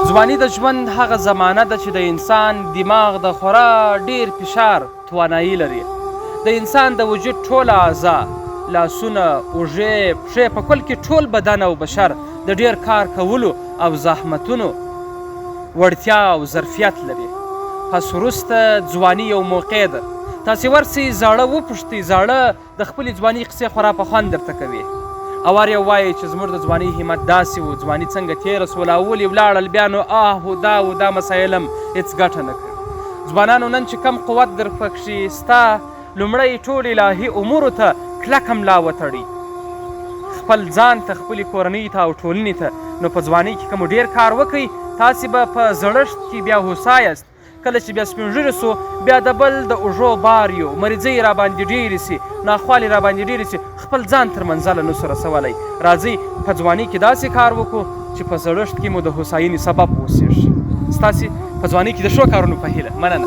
ځواني د ژوند هغه زمانه ده چې د انسان دماغ د خورا ډیر فشار توانایي لري. د انسان د وجود ټوله اعضا، لاسونه، اوږې، پښې، په کل کې ټول بدن او بشر د ډیر کار کولو او زحمتونو وړتیا او ظرفیت لري. پس وروسته ځواني یو موقع ده. تاسې ورسئ زاړه وپوښتئ، زاړه د خپلې ځوانۍ قصې خورا په خوند درته کوي. او هر یو وایي چې زموږ د ځوانۍ همت داسې و، ځواني څنګه تېره سوله او ولې ولاړل، بیا نو دا مسایل هم هېڅ ګټه نه کوي. ځوانانو نن چې کم قوت در پکښې ستا، لومړی ټول الهي امورو ته کلکه ملا وتړئ، خپل ځان ته، خپلې کورنۍ ته او ټولنې ته. نو په ځوانۍ کې که مو ډېر کار وکئ، تاسې به په زړښت کې بیا هوسا یاست. کله چې بیا سپین ږیري سو، بیا د بل د اوږو بار یو، مریضۍ راباندې ډېرې سي، ناخوالې راباندې ډېرې سي، خپل ځان تر منزله نسو رسولی. راځئ په ځوانۍ کې داسې کار وکړو چې په زړښت کې مو د هوساینې سبب واوسېږي. ستاسې په ځوانۍ کې د ښو کارونو په هیله. مننه.